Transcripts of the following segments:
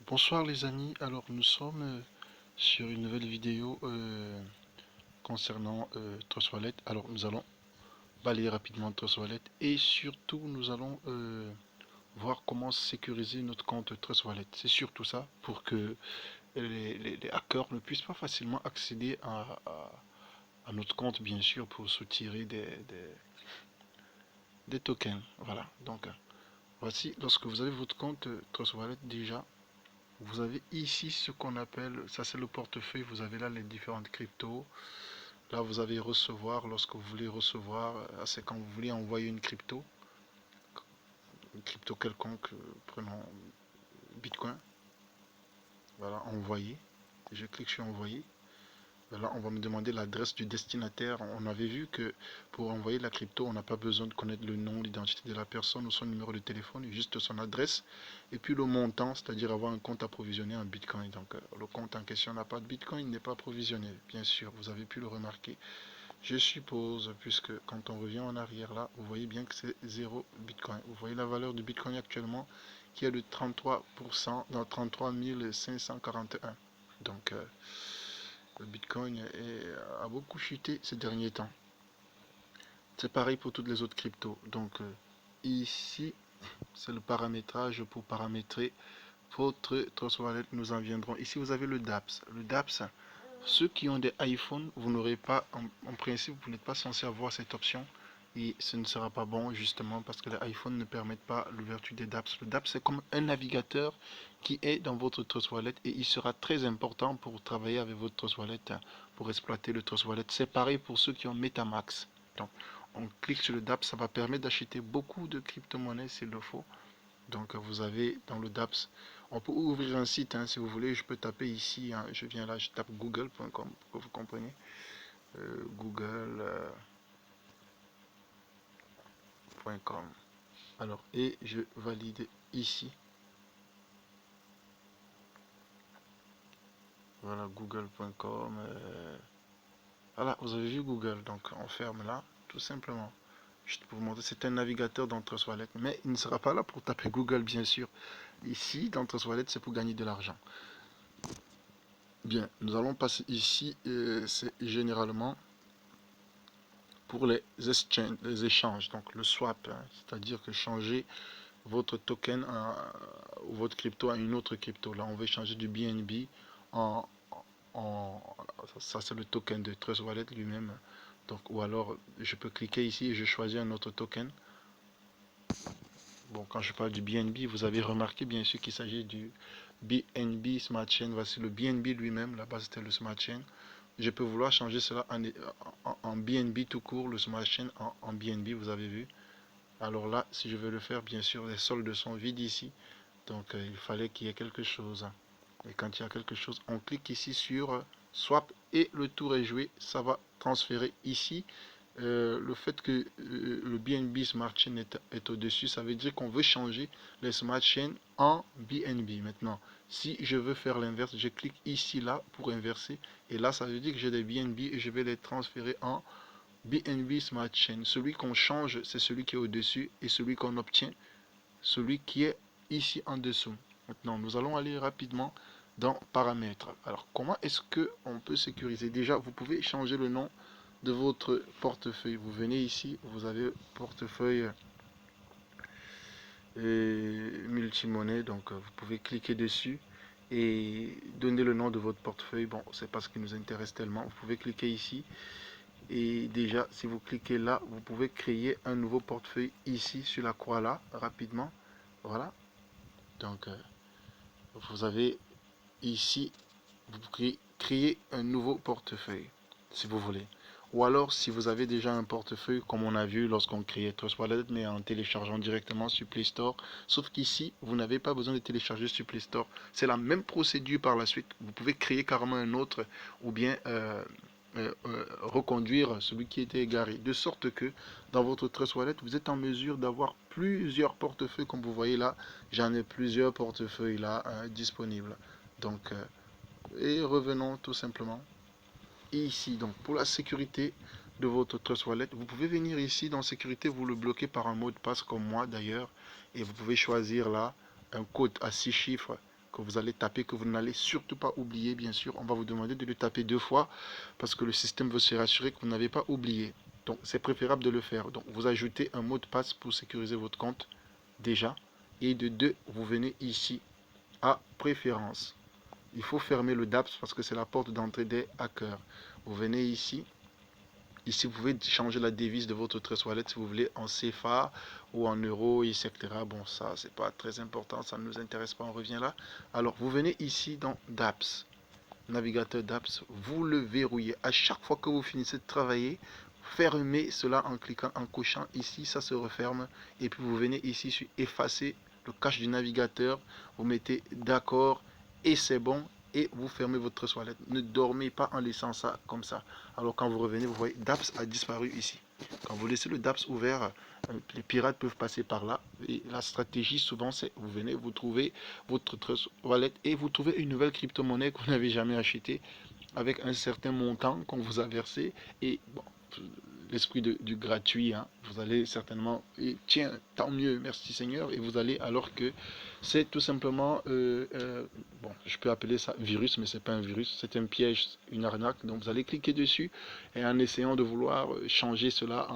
Bonsoir les amis, alors nous sommes sur une nouvelle vidéo concernant Trust Wallet. Alors nous allons balayer rapidement Trust Wallet et surtout nous allons voir comment sécuriser notre compte Trust Wallet. C'est surtout ça pour que les hackers ne puissent pas facilement accéder à notre compte, bien sûr, pour soutirer des tokens. Voilà, donc voici, lorsque vous avez votre compte Trust Wallet déjà, vous avez ici ce qu'on appelle, ça c'est le portefeuille, vous avez là les différentes cryptos. Là vous avez recevoir, lorsque vous voulez recevoir, c'est quand vous voulez envoyer une crypto quelconque, prenons Bitcoin. Voilà, envoyer. Je clique sur envoyer. Là, on va me demander l'adresse du destinataire. On avait vu que pour envoyer la crypto, on n'a pas besoin de connaître le nom, l'identité de la personne ou son numéro de téléphone, juste son adresse. Et puis le montant, c'est-à-dire avoir un compte approvisionné en Bitcoin. Donc le compte en question n'a pas de Bitcoin, il n'est pas approvisionné. Bien sûr, vous avez pu le remarquer. Je suppose, puisque quand on revient en arrière là, vous voyez bien que c'est 0 Bitcoin. Vous voyez la valeur du Bitcoin actuellement qui est de 33%, dans 33 541. Donc le Bitcoin a beaucoup chuté ces derniers temps. C'est pareil pour toutes les autres cryptos. Donc ici, c'est le paramétrage pour paramétrer votre Trust Wallet. Nous en viendrons. Ici, vous avez le DApps. Le DApps, ceux qui ont des iPhones, vous n'aurez pas, en principe, vous n'êtes pas censé avoir cette option. Et ce ne sera pas bon justement parce que les iPhones ne permettent pas l'ouverture des dApps. Le DApps, c'est comme un navigateur qui est dans votre Trust Wallet et il sera très important pour travailler avec votre Trust Wallet, pour exploiter le Trust Wallet. C'est pareil pour ceux qui ont MetaMask. Donc, on clique sur le DApps, ça va permettre d'acheter beaucoup de crypto-monnaies s'il le faut. Donc, vous avez dans le DApps, on peut ouvrir un site si vous voulez. Je peux taper ici, je viens là, je tape google.com pour que vous compreniez. Google.com. Alors, et je valide ici. Voilà, google.com. Voilà, vous avez vu Google. Donc, on ferme là, tout simplement. Juste pour vous montrer, c'est un navigateur dans Trust Wallet. Mais il ne sera pas là pour taper Google, bien sûr. Ici, dans Trust Wallet, c'est pour gagner de l'argent. Bien, nous allons passer ici. C'est généralement pour les échanges. Donc, le swap, c'est-à-dire que changer votre token ou votre crypto à une autre crypto. Là, on veut changer du BNB en, ça c'est le token de Trust Wallet lui-même. Donc, ou alors, je peux cliquer ici et je choisis un autre token. Bon, quand je parle du BNB, vous avez remarqué bien sûr qu'il s'agit du BNB Smart Chain. Voici le BNB lui-même. Là-bas, c'était le Smart Chain. Je peux vouloir changer cela en BNB tout court, le Smart Chain en BNB, vous avez vu. Alors là, si je veux le faire, bien sûr, les soldes sont vides ici. Donc, il fallait qu'il y ait quelque chose. Et quand il y a quelque chose, on clique ici sur Swap et le tour est joué. Ça va transférer ici. Le fait que le BNB Smart Chain est au-dessus, ça veut dire qu'on veut changer les Smart Chain en BNB. Maintenant, si je veux faire l'inverse, je clique ici, là, pour inverser. Et là, ça veut dire que j'ai des BNB et je vais les transférer en BNB Smart Chain. Celui qu'on change, c'est celui qui est au-dessus. Et celui qu'on obtient, celui qui est ici en dessous. Maintenant, nous allons aller rapidement dans paramètres. Alors, comment est-ce qu'on peut sécuriser? Déjà, vous pouvez changer le nom de votre portefeuille. Vous venez ici, vous avez portefeuille multimonnaie. Donc, vous pouvez cliquer dessus et donner le nom de votre portefeuille. Bon, c'est pas ce qui nous intéresse tellement. Vous pouvez cliquer ici. Et déjà, si vous cliquez là, vous pouvez créer un nouveau portefeuille ici sur la croix là, rapidement. Voilà. Donc, vous avez ici, vous pouvez créer un nouveau portefeuille, si vous voulez. Ou alors, si vous avez déjà un portefeuille, comme on a vu lorsqu'on créait Trust Wallet, mais en téléchargeant directement sur Play Store. Sauf qu'ici, vous n'avez pas besoin de télécharger sur Play Store. C'est la même procédure par la suite. Vous pouvez créer carrément un autre, ou bien reconduire celui qui était égaré. De sorte que dans votre Trust Wallet, vous êtes en mesure d'avoir plusieurs portefeuilles. Comme vous voyez là, j'en ai plusieurs portefeuilles là disponibles. Donc, et revenons tout simplement ici. Donc, pour la sécurité de votre Trust Wallet, vous pouvez venir ici dans sécurité, vous le bloquez par un mot de passe comme moi d'ailleurs, et vous pouvez choisir là un code à 6 chiffres que vous allez taper, que vous n'allez surtout pas oublier, bien sûr. On va vous demander de le taper 2 fois parce que le système veut se rassurer que vous n'avez pas oublié. Donc, c'est préférable de le faire. Donc, vous ajoutez un mot de passe pour sécuriser votre compte déjà. Et de 2, vous venez ici à préférences. Il faut fermer le DApps parce que c'est la porte d'entrée des hackers. Vous venez ici. Ici, vous pouvez changer la devise de votre Trust Wallet si vous voulez en CFA ou en euros, etc. Bon, ça, c'est pas très important, ça ne nous intéresse pas, on revient là. Alors, vous venez ici dans DApps, navigateur DApps, vous le verrouillez. À chaque fois que vous finissez de travailler, fermez cela en cliquant, en cochant ici, ça se referme. Et puis, vous venez ici sur effacer le cache du navigateur, vous mettez d'accord et c'est bon. Et vous fermez votre Trust Wallet. Ne dormez pas en laissant ça comme ça. Alors quand vous revenez, vous voyez, DApps a disparu ici. Quand vous laissez le DApps ouvert, les pirates peuvent passer par là. Et la stratégie, souvent, c'est vous venez, vous trouvez votre Trust Wallet et vous trouvez une nouvelle crypto-monnaie que vous n'avez jamais achetée avec un certain montant qu'on vous a versé. Et bon, l'esprit du gratuit, hein, vous allez certainement, et tiens, tant mieux, merci Seigneur, et vous allez alors que c'est tout simplement, bon, je peux appeler ça virus, mais c'est pas un virus, c'est un piège, une arnaque, donc vous allez cliquer dessus, et en essayant de vouloir changer cela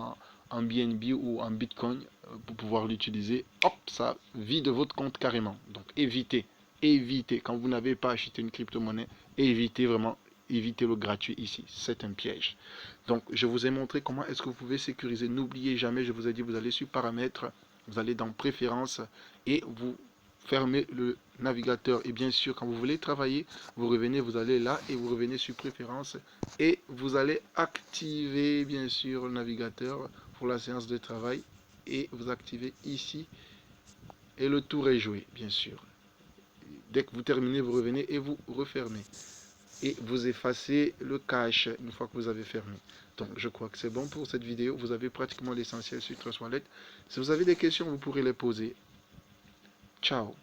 en BNB ou en Bitcoin, pour pouvoir l'utiliser, hop, ça vide votre compte carrément, donc évitez, quand vous n'avez pas acheté une crypto-monnaie, évitez vraiment, évitez le gratuit ici, c'est un piège. Donc, je vous ai montré comment est-ce que vous pouvez sécuriser. N'oubliez jamais, je vous ai dit, vous allez sur paramètres, vous allez dans préférences et vous fermez le navigateur. Et bien sûr, quand vous voulez travailler, vous revenez, vous allez là et vous revenez sur préférences et vous allez activer, bien sûr, le navigateur pour la séance de travail et vous activez ici et le tour est joué, bien sûr. Dès que vous terminez, vous revenez et vous refermez. Et vous effacez le cache une fois que vous avez fermé. Donc je crois que c'est bon pour cette vidéo. Vous avez pratiquement l'essentiel sur Trust Wallet. Si vous avez des questions, vous pourrez les poser. Ciao.